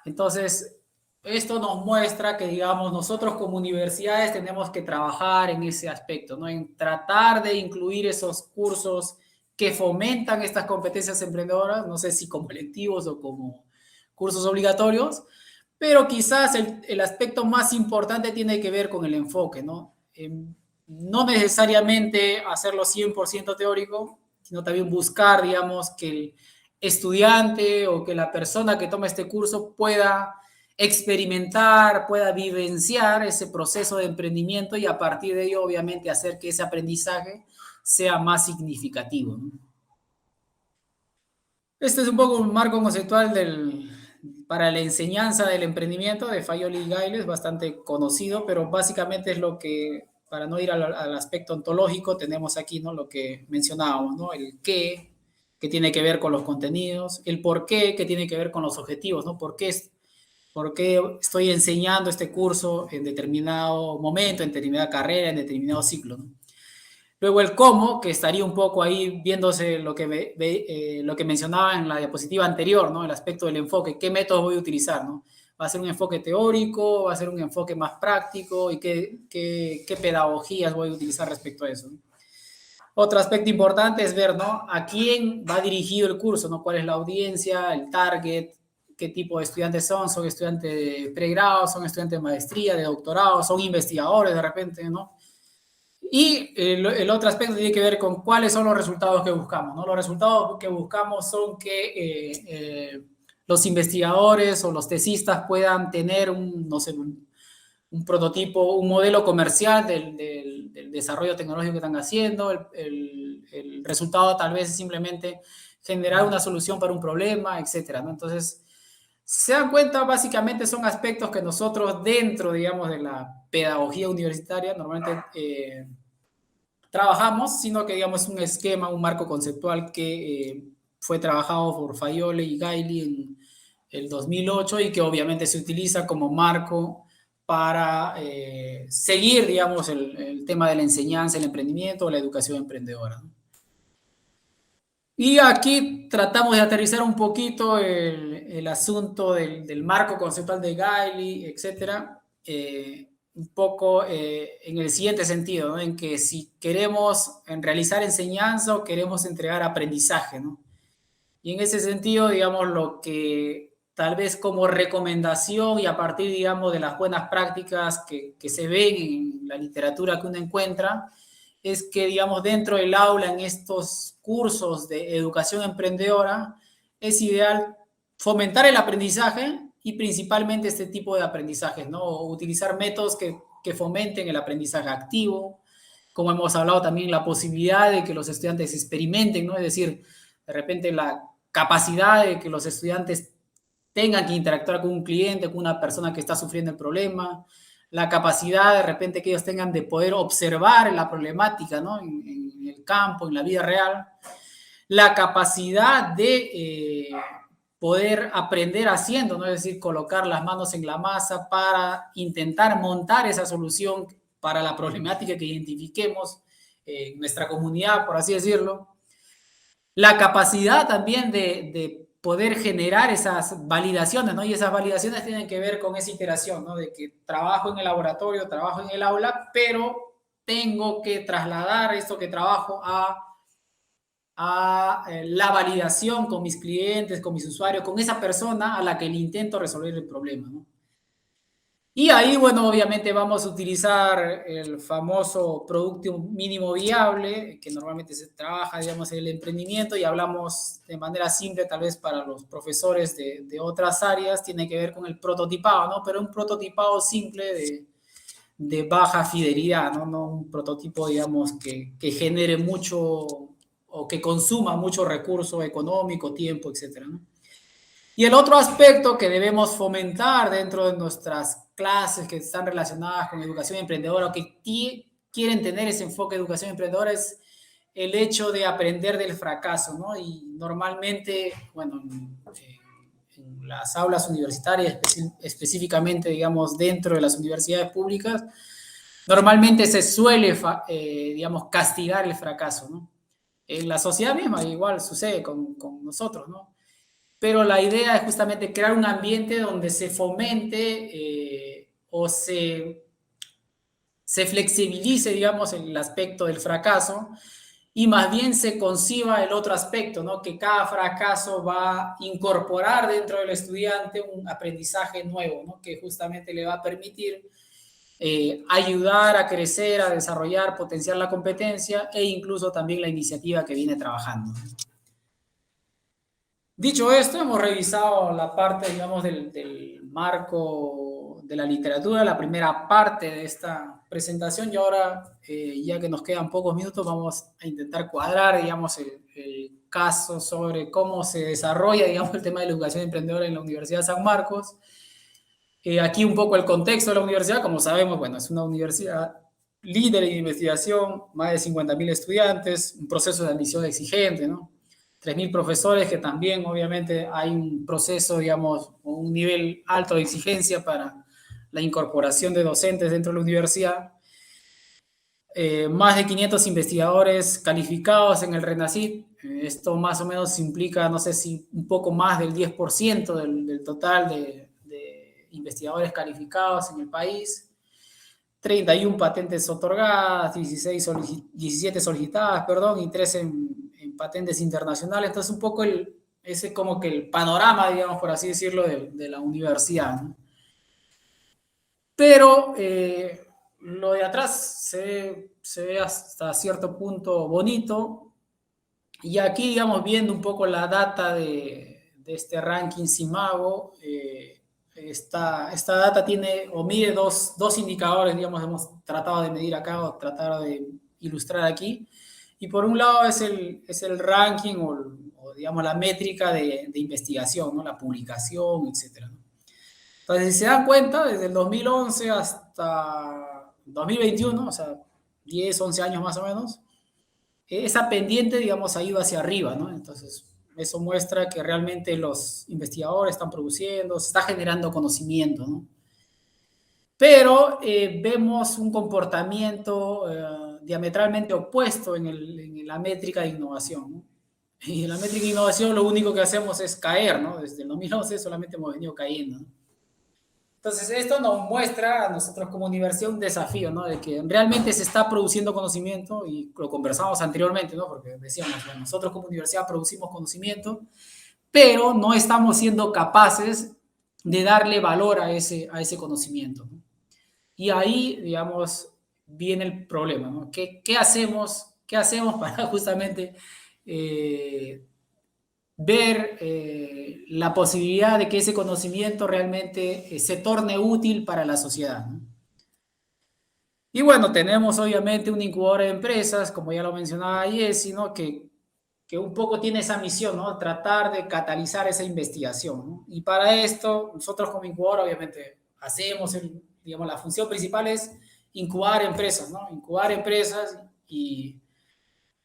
Entonces, esto nos muestra que, digamos, nosotros como universidades tenemos que trabajar en ese aspecto, ¿no? En tratar de incluir esos cursos que fomentan estas competencias emprendedoras, no sé si como electivos o como cursos obligatorios, pero quizás el aspecto más importante tiene que ver con el enfoque, ¿no? No necesariamente hacerlo 100% teórico, sino también buscar, digamos, que el estudiante o que la persona que toma este curso pueda experimentar, pueda vivenciar ese proceso de emprendimiento y a partir de ello, obviamente, hacer que ese aprendizaje sea más significativo, ¿no? Este es un poco un marco conceptual para la enseñanza del emprendimiento de Fayoli y Giles, bastante conocido, pero básicamente es lo que, para no ir al aspecto ontológico, tenemos aquí, ¿no? Lo que mencionábamos, ¿no? El qué, que tiene que ver con los contenidos, el por qué, que tiene que ver con los objetivos, ¿no? ¿Por qué estoy enseñando este curso en determinado momento, en determinada carrera, en determinado ciclo, ¿no? Luego el cómo, que estaría un poco ahí viéndose lo que mencionaba en la diapositiva anterior, ¿no? El aspecto del enfoque, qué métodos voy a utilizar, ¿no? ¿Va a ser un enfoque teórico? ¿Va a ser un enfoque más práctico? ¿Y qué pedagogías voy a utilizar respecto a eso, ¿no? Otro aspecto importante es ver, ¿no? A quién va dirigido el curso, ¿no? ¿Cuál es la audiencia, el target? ¿Qué tipo de estudiantes son? ¿Son estudiantes de pregrado? ¿Son estudiantes de maestría, de doctorado? ¿Son investigadores de repente, ¿no? Y el otro aspecto tiene que ver con cuáles son los resultados que buscamos, ¿no? Los resultados que buscamos son que los investigadores o los tesistas puedan tener no sé, un prototipo, un modelo comercial del desarrollo tecnológico que están haciendo. El resultado tal vez es simplemente generar una solución para un problema, etcétera, ¿no? Entonces, se dan cuenta, básicamente son aspectos que nosotros dentro, digamos, de la pedagogía universitaria normalmente trabajamos, sino que, digamos, es un esquema, un marco conceptual que fue trabajado por Fayole y Gailey en el 2008 y que obviamente se utiliza como marco para seguir, digamos, el tema de la enseñanza, el emprendimiento o la educación emprendedora, ¿no? Y aquí tratamos de aterrizar un poquito el asunto del marco conceptual de Gailey, etcétera, un poco en el siguiente sentido, ¿no? En que si queremos realizar enseñanza o queremos entregar aprendizaje, ¿no? Y en ese sentido, digamos, lo que tal vez como recomendación y a partir, digamos, de las buenas prácticas que se ven en la literatura que uno encuentra, es que, digamos, dentro del aula, en estos cursos de educación emprendedora, es ideal fomentar el aprendizaje y principalmente este tipo de aprendizajes, ¿no? Utilizar métodos que fomenten el aprendizaje activo, como hemos hablado también, la posibilidad de que los estudiantes experimenten, ¿no? Es decir, de repente la capacidad de que los estudiantes tengan que interactuar con un cliente, con una persona que está sufriendo el problema, la capacidad de repente que ellos tengan de poder observar la problemática, ¿no? En el campo, en la vida real. la capacidad de poder aprender haciendo, ¿no? Es decir, colocar las manos en la masa para intentar montar esa solución para la problemática que identifiquemos en nuestra comunidad, por así decirlo. La capacidad también de poder generar esas validaciones, ¿no? Y esas validaciones tienen que ver con esa iteración, ¿no? De que trabajo en el laboratorio, trabajo en el aula, pero tengo que trasladar esto que trabajo a la validación con mis clientes, con mis usuarios, con esa persona a la que le intento resolver el problema, ¿no? Y ahí, bueno, obviamente vamos a utilizar el famoso producto mínimo viable, que normalmente se trabaja, digamos, en el emprendimiento, y hablamos de manera simple, tal vez para los profesores de otras áreas, tiene que ver con el prototipado, ¿no? Pero un prototipado simple de baja fidelidad, ¿no? No un prototipo, digamos, que genere mucho o que consuma mucho recurso económico, tiempo, etcétera, ¿no? Y el otro aspecto que debemos fomentar dentro de nuestras clases que están relacionadas con educación emprendedora o que quieren tener ese enfoque de educación emprendedora es el hecho de aprender del fracaso, ¿no? Y normalmente, bueno, en las aulas universitarias, específicamente, digamos, dentro de las universidades públicas, normalmente se suele, digamos, castigar el fracaso, ¿no? En la sociedad misma igual sucede con nosotros, ¿no? Pero la idea es justamente crear un ambiente donde se fomente o se flexibilice, digamos, el aspecto del fracaso y más bien se conciba el otro aspecto, ¿no? Que cada fracaso va a incorporar dentro del estudiante un aprendizaje nuevo, ¿no? Que justamente le va a permitir ayudar a crecer, a desarrollar, potenciar la competencia e incluso también la iniciativa que viene trabajando. Dicho esto, hemos revisado la parte, digamos, del marco de la literatura, la primera parte de esta presentación, y ahora, ya que nos quedan pocos minutos, vamos a intentar cuadrar, digamos, el caso sobre cómo se desarrolla, digamos, el tema de la educación emprendedora en la Universidad de San Marcos. Aquí un poco el contexto de la universidad, como sabemos, bueno, es una universidad líder en investigación, más de 50.000 estudiantes, un proceso de admisión exigente, ¿no? 3.000 profesores, que también obviamente hay un proceso, digamos, un nivel alto de exigencia para la incorporación de docentes dentro de la universidad. Más de 500 investigadores calificados en el RENACYT. Esto más o menos implica, no sé si un poco más del 10% del total de investigadores calificados en el país. 31 patentes otorgadas, 17 solicitadas, perdón, y 3 en patentes internacionales. Entonces, un poco ese como que el panorama, digamos, por así decirlo, de la universidad, ¿no? Pero lo de atrás se ve hasta cierto punto bonito. Y aquí, digamos, viendo un poco la data de este ranking Simago, esta data tiene o mide dos indicadores, digamos, hemos tratado de medir acá o tratar de ilustrar aquí. Y por un lado es el ranking o, digamos, la métrica de investigación, ¿no? La publicación, etcétera, ¿no? Entonces, si se dan cuenta, desde el 2011 hasta 2021, o sea, 10, 11 años más o menos, esa pendiente, digamos, ha ido hacia arriba, ¿no? Entonces, eso muestra que realmente los investigadores están produciendo, se está generando conocimiento, ¿no? Pero vemos un comportamiento diametralmente opuesto en la métrica de innovación, ¿no? Y en la métrica de innovación lo único que hacemos es caer, ¿no? Desde el 2011 solamente hemos venido cayendo, ¿no? Entonces, esto nos muestra a nosotros como universidad un desafío, ¿no? De que realmente se está produciendo conocimiento, y lo conversamos anteriormente, ¿no? Porque decíamos, bueno, nosotros como universidad producimos conocimiento, pero no estamos siendo capaces de darle valor a ese conocimiento, ¿no? Y ahí, digamos, viene el problema, ¿no? ¿Qué hacemos para justamente ver la posibilidad de que ese conocimiento realmente se torne útil para la sociedad, ¿no? Y bueno, tenemos obviamente un incubador de empresas, como ya lo mencionaba Jessy, ¿no? Que un poco tiene esa misión, ¿no? Tratar de catalizar esa investigación, ¿no? Y para esto, nosotros como incubador, obviamente, hacemos, digamos, la función principal es incubar empresas, ¿no? Incubar empresas y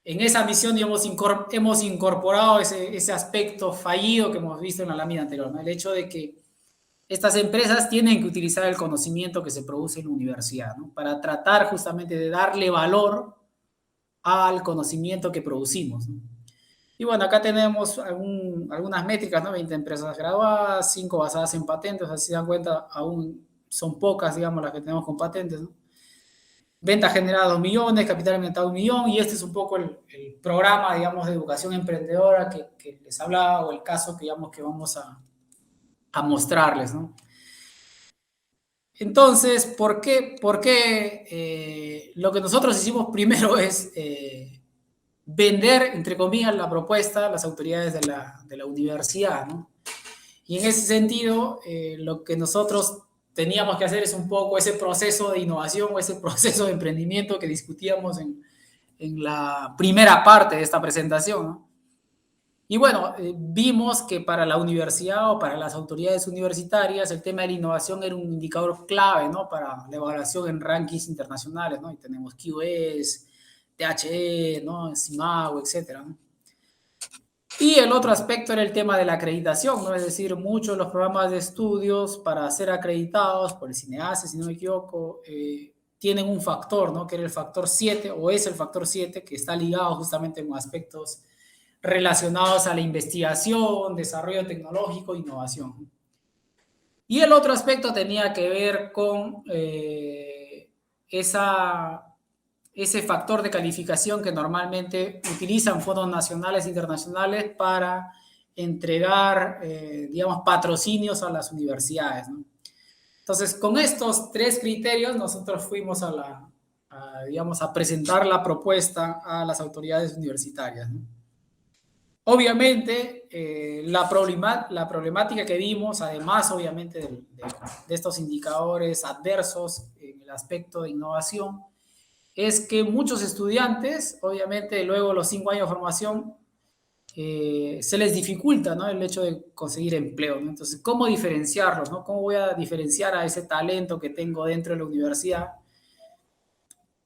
en esa misión, digamos, hemos incorporado ese aspecto fallido que hemos visto en la lámina anterior, ¿no? El hecho de que estas empresas tienen que utilizar el conocimiento que se produce en la universidad, ¿no? Para tratar justamente de darle valor al conocimiento que producimos, ¿no? Y bueno, acá tenemos algunas métricas, ¿no? 20 empresas graduadas, 5 basadas en patentes, así se dan cuenta, aún son pocas, digamos, las que tenemos con patentes, ¿no? Venta generada 2 millones, capital inventado 1 millón, y este es un poco el programa, digamos, de educación emprendedora que les hablaba, o el caso que, digamos, que vamos a mostrarles, ¿no? Entonces, ¿por qué lo que nosotros hicimos primero es vender, entre comillas, la propuesta a las autoridades de la universidad, ¿no? Y en ese sentido, lo que nosotros teníamos que hacer es un poco ese proceso de innovación o ese proceso de emprendimiento que discutíamos en la primera parte de esta presentación, ¿no? Y bueno, vimos que para la universidad o para las autoridades universitarias el tema de la innovación era un indicador clave, ¿no? Para la evaluación en rankings internacionales, ¿no? Y tenemos QS, THE, ¿no? SIMAO, etcétera, ¿no? Y el otro aspecto era el tema de la acreditación, ¿no? Es decir, muchos de los programas de estudios para ser acreditados por el CINEASE, si no me equivoco, tienen un factor, ¿no? Que era el factor 7, o es el factor 7, que está ligado justamente con aspectos relacionados a la investigación, desarrollo tecnológico, innovación. Y el otro aspecto tenía que ver con ese factor de calificación que normalmente utilizan fondos nacionales e internacionales para entregar, digamos, patrocinios a las universidades, ¿no? Entonces, con estos 3 criterios, nosotros fuimos digamos, a presentar la propuesta a las autoridades universitarias, ¿no? Obviamente, la problemática que vimos, además, obviamente, de estos indicadores adversos en el aspecto de innovación, es que muchos estudiantes, obviamente, luego de los 5 años de formación, se les dificulta, ¿no? El hecho de conseguir empleo, ¿no? Entonces, ¿cómo diferenciarlos, ¿no? ¿Cómo voy a diferenciar a ese talento que tengo dentro de la universidad?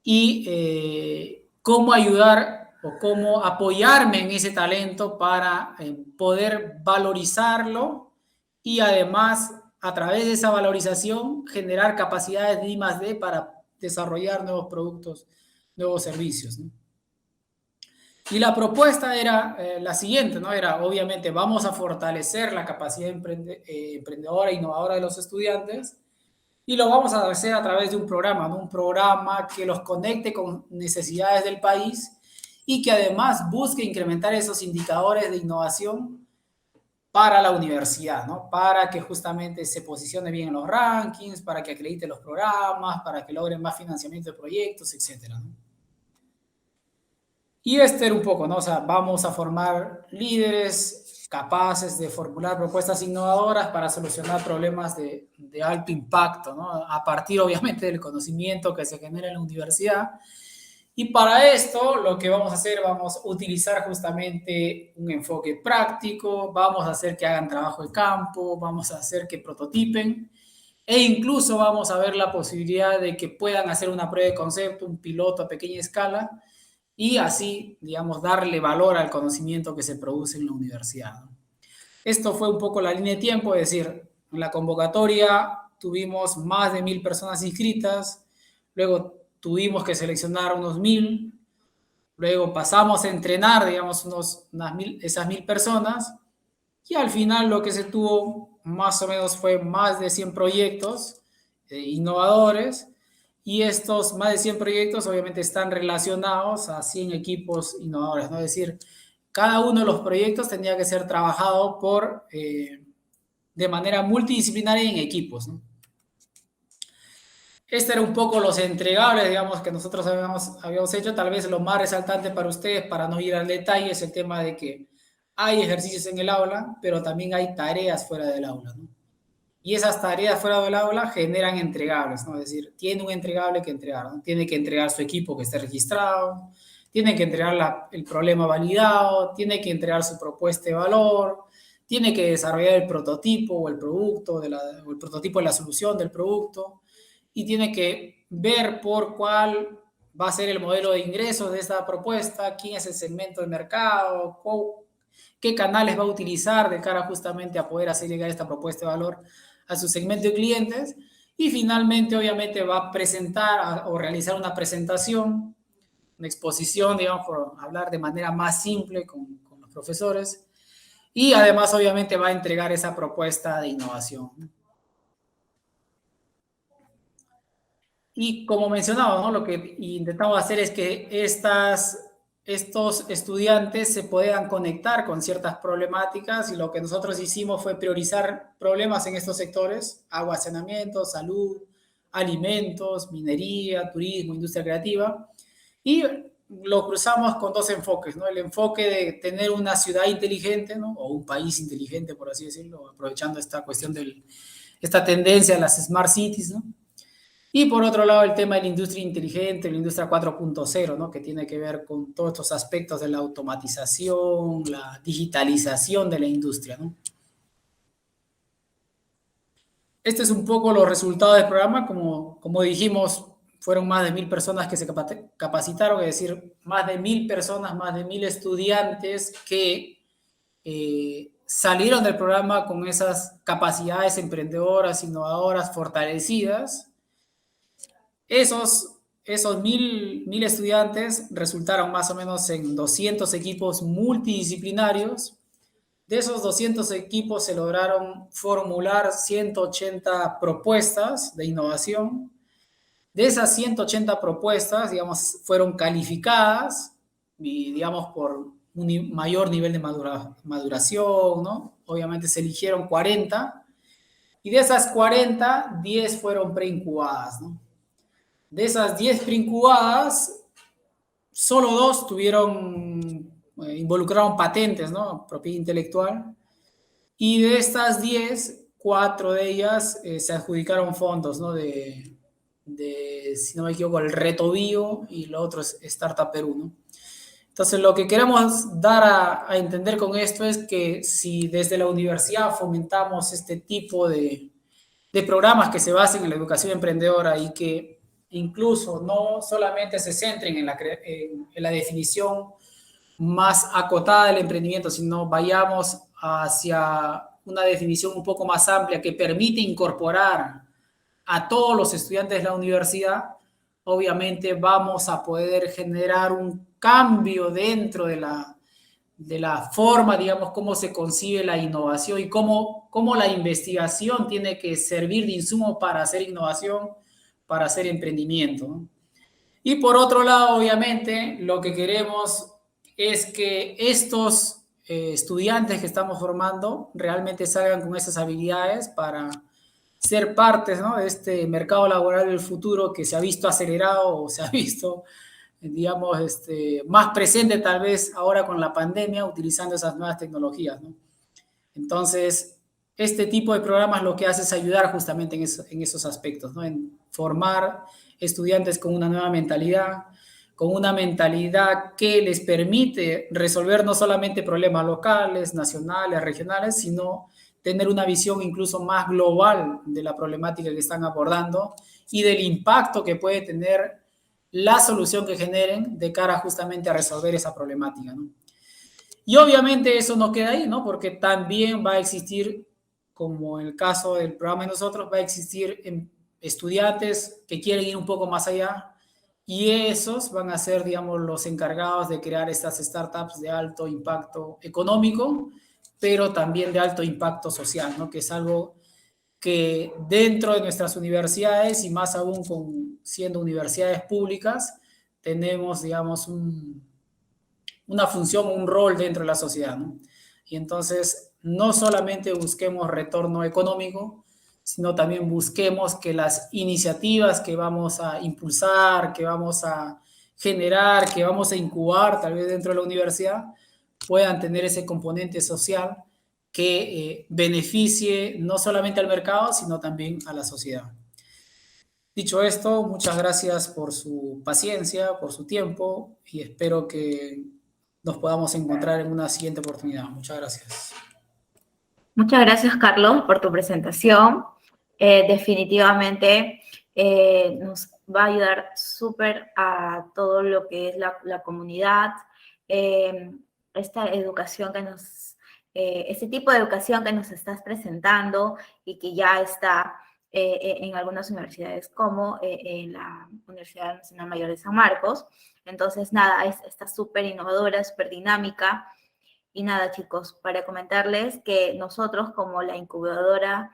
Y cómo ayudar o cómo apoyarme en ese talento para poder valorizarlo y además, a través de esa valorización, generar capacidades de I+D para desarrollar nuevos productos, nuevos servicios, ¿no? Y la propuesta era la siguiente, ¿no? Era, obviamente, vamos a fortalecer la capacidad emprendedora e innovadora de los estudiantes y lo vamos a hacer a través de un programa, ¿no? Un programa que los conecte con necesidades del país y que además busque incrementar esos indicadores de innovación para la universidad, ¿no? Para que justamente se posicione bien en los rankings, para que acredite los programas, para que logren más financiamiento de proyectos, etcétera, ¿no? Y este era un poco, ¿no? O sea, vamos a formar líderes capaces de formular propuestas innovadoras para solucionar problemas de alto impacto, ¿no? A partir, obviamente, del conocimiento que se genera en la universidad. Y para esto, lo que vamos a hacer, vamos a utilizar justamente un enfoque práctico, vamos a hacer que hagan trabajo de campo, vamos a hacer que prototipen e incluso vamos a ver la posibilidad de que puedan hacer una prueba de concepto, un piloto a pequeña escala, y así, digamos, darle valor al conocimiento que se produce en la universidad. Esto fue un poco la línea de tiempo, es decir, en la convocatoria tuvimos más de 1.000 personas inscritas, luego tuvimos que seleccionar unos 1.000, luego pasamos a entrenar, digamos, esas 1.000 personas, y al final lo que se tuvo más o menos fue más de 100 proyectos innovadores, y estos más de 100 proyectos obviamente están relacionados a 100 equipos innovadores, ¿no? Es decir, cada uno de los proyectos tendría que ser trabajado de manera multidisciplinaria y en equipos, ¿no? Este era un poco los entregables, digamos, que nosotros habíamos hecho. Tal vez lo más resaltante para ustedes, para no ir al detalle, es el tema de que hay ejercicios en el aula, pero también hay tareas fuera del aula, ¿no? Y esas tareas fuera del aula generan entregables, ¿no? Es decir, tiene un entregable que entregar, ¿no? Tiene que entregar su equipo que esté registrado, tiene que entregar el problema validado, tiene que entregar su propuesta de valor, tiene que desarrollar el prototipo o el producto, o el prototipo de la solución del producto, y tiene que ver por cuál va a ser el modelo de ingresos de esta propuesta, quién es el segmento de mercado, qué canales va a utilizar de cara justamente a poder hacer llegar esta propuesta de valor a su segmento de clientes. Y finalmente, obviamente, va a presentar o realizar una presentación, una exposición, digamos, por hablar de manera más simple con los profesores. Y además, obviamente, va a entregar esa propuesta de innovación. Y como mencionaba, ¿no? Lo que intentamos hacer es que estos estudiantes se puedan conectar con ciertas problemáticas, y lo que nosotros hicimos fue priorizar problemas en estos sectores: agua, saneamiento, salud, alimentos, minería, turismo, industria creativa, y lo cruzamos con dos enfoques, ¿no? El enfoque de tener una ciudad inteligente, ¿no? O un país inteligente, por así decirlo, aprovechando esta cuestión esta tendencia a las smart cities, ¿no? Y por otro lado, el tema de la industria inteligente, la industria 4.0, ¿no? Que tiene que ver con todos estos aspectos de la automatización, la digitalización de la industria, ¿no? Este es un poco los resultados del programa. Como dijimos, fueron más de 1000 personas que se capacitaron, es decir, más de 1000 personas, más de 1000 estudiantes que salieron del programa con esas capacidades emprendedoras, innovadoras, fortalecidas. Esos 1000 estudiantes resultaron más o menos en 200 equipos multidisciplinarios. De esos 200 equipos se lograron formular 180 propuestas de innovación. De esas 180 propuestas, digamos, fueron calificadas, y, digamos, por un mayor nivel de maduración, ¿no? Obviamente se eligieron 40, y de esas 40, 10 fueron preincubadas, ¿no? De esas 10 preincubadas, solo 2 involucraron patentes, ¿no? Propiedad intelectual. Y de estas 10, 4 de ellas se adjudicaron fondos, ¿no? Si no me equivoco, el Reto Bio, y lo otro es Startup Perú, ¿no? Entonces, lo que queremos dar a entender con esto es que si desde la universidad fomentamos este tipo de programas que se basen en la educación emprendedora, y que incluso no solamente se centren en la definición más acotada del emprendimiento, sino vayamos hacia una definición un poco más amplia que permite incorporar a todos los estudiantes de la universidad, obviamente vamos a poder generar un cambio dentro de la forma, digamos, cómo se concibe la innovación, y cómo la investigación tiene que servir de insumo para hacer innovación, para hacer emprendimiento, ¿no? Y por otro lado, obviamente, lo que queremos es que estos estudiantes que estamos formando realmente salgan con esas habilidades para ser partes, ¿no? De este mercado laboral del futuro, que se ha visto acelerado, o se ha visto, digamos, más presente tal vez ahora con la pandemia, utilizando esas nuevas tecnologías, ¿no? Entonces, este tipo de programas lo que hace es ayudar justamente en esos aspectos, ¿no? En formar estudiantes con una nueva mentalidad, con una mentalidad que les permite resolver no solamente problemas locales, nacionales, regionales, sino tener una visión incluso más global de la problemática que están abordando y del impacto que puede tener la solución que generen de cara justamente a resolver esa problemática, ¿no? Y obviamente eso no queda ahí, ¿no? Porque también va a existir, como en el caso del programa de nosotros, va a existir estudiantes que quieren ir un poco más allá, y esos van a ser, digamos, los encargados de crear estas startups de alto impacto económico, pero también de alto impacto social, ¿no? Que es algo que dentro de nuestras universidades, y más aún siendo universidades públicas, tenemos, digamos, una función, un rol dentro de la sociedad, ¿no? Y entonces no solamente busquemos retorno económico, sino también busquemos que las iniciativas que vamos a impulsar, que vamos a generar, que vamos a incubar tal vez dentro de la universidad, puedan tener ese componente social que beneficie no solamente al mercado, sino también a la sociedad. Dicho esto, muchas gracias por su paciencia, por su tiempo, y espero que nos podamos encontrar en una siguiente oportunidad. Muchas gracias. Muchas gracias, Carlos, por tu presentación. Definitivamente nos va a ayudar súper a todo lo que es la comunidad. Esta educación que este tipo de educación que nos estás presentando y que ya está en algunas universidades como en la Universidad Nacional Mayor de San Marcos. Entonces, nada, está súper innovadora, súper dinámica. Y nada, chicos, para comentarles que nosotros como la incubadora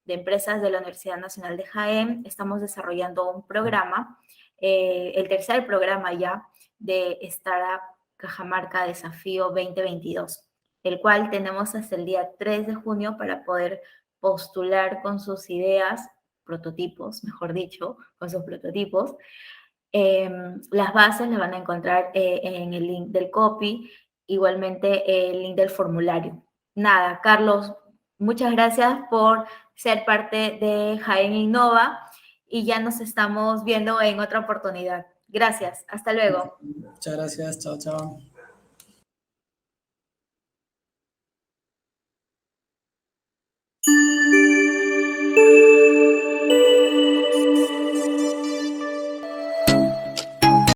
de empresas de la Universidad Nacional de Jaén estamos desarrollando un programa, el tercer programa ya de Startup Cajamarca Desafío 2022, el cual tenemos hasta el día 3 de junio para poder postular con sus ideas, prototipos, mejor dicho, con sus prototipos. Las bases las van a encontrar en el link del copy, igualmente el link del formulario. Nada, Carlos, muchas gracias por ser parte de Jaén Innova y ya nos estamos viendo en otra oportunidad. Gracias, hasta luego. Muchas gracias, chao, chao.